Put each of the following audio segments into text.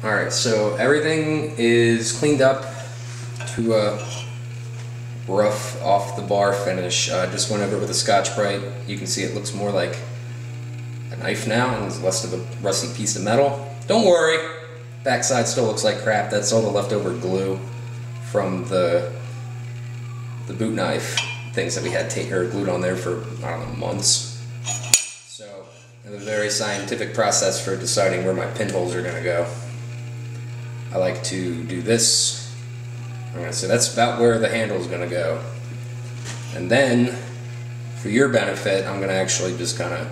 Alright, so everything is cleaned up to a rough off the bar finish. Just went over it with a Scotch-Brite. You can see it looks more like a knife now and it's less of a rusty piece of metal. Don't worry, backside still looks like crap. That's all the leftover glue from the boot knife things that we had glued on there for, I don't know, months. So, I have a very scientific process for deciding where my pinholes are going to go. I like to do this. So that's about where the handle is going to go. And then, for your benefit, I'm going to actually just kind of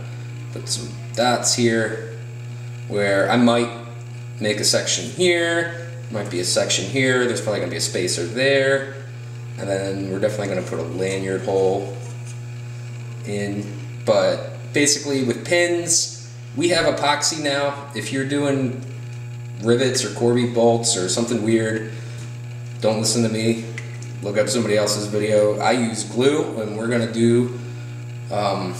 put some dots here where I might make a section here, might be a section here, there's probably going to be a spacer there, and then we're definitely going to put a lanyard hole in. But basically with pins, we have epoxy now. If you're doing rivets or Corby bolts or something weird, don't listen to me, look up somebody else's video. I use glue, and we're going to do our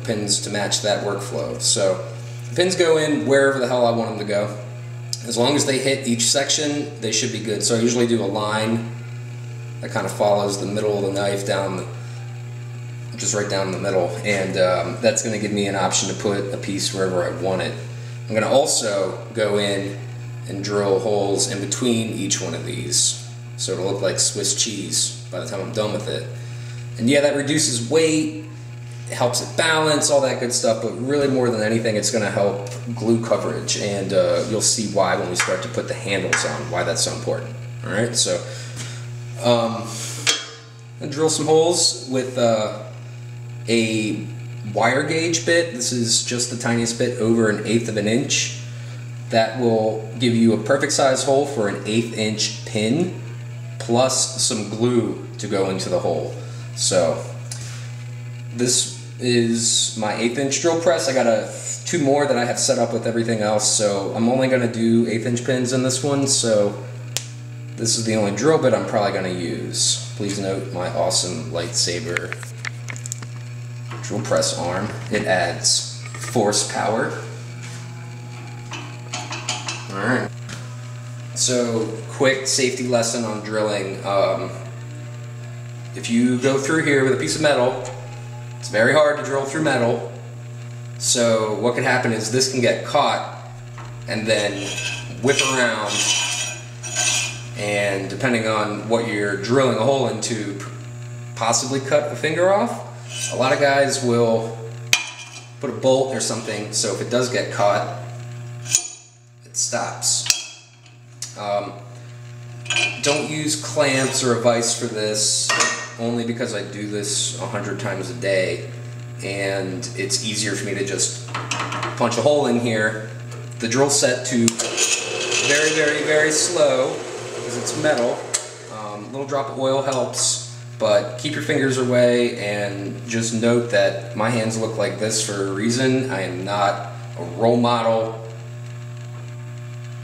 pins to match that workflow. So the pins go in wherever the hell I want them to go. As long as they hit each section, they should be good. So I usually do a line that kind of follows the middle of the knife down, just right down the middle, and that's going to give me an option to put a piece wherever I want it. I'm going to also go in and drill holes in between each one of these, so it'll look like Swiss cheese by the time I'm done with it. And yeah, that reduces weight, it helps it balance, all that good stuff, but really more than anything, it's going to help glue coverage, and you'll see why when we start to put the handles on, why that's so important. Alright, so and drill some holes with a wire gauge bit. This is just the tiniest bit, over 1/8 of an inch. That will give you a perfect size hole for an 1/8 inch pin, plus some glue to go into the hole. So this is my 1/8 inch drill press. I got two more that I have set up with everything else, so I'm only going to do 1/8 inch pins in this one, so this is the only drill bit I'm probably going to use. Please note my awesome lightsaber drill press arm. It adds force power. Alright. So, quick safety lesson on drilling. If you go through here with a piece of metal, it's very hard to drill through metal. So what can happen is this can get caught and then whip around, and depending on what you're drilling a hole into, possibly cut a finger off. A lot of guys will put a bolt or something, so if it does get caught, it stops. Don't use clamps or a vise for this, only because I do this 100 times a day, and it's easier for me to just punch a hole in here. The drill's set to very, very, very slow, because it's metal. A little drop of oil helps, but keep your fingers away, and just note that my hands look like this for a reason. I am not a role model.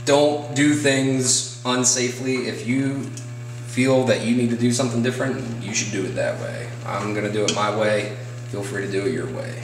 Don't do things unsafely. If you feel that you need to do something different, you should do it that way. I'm going to do it my way. Feel free to do it your way.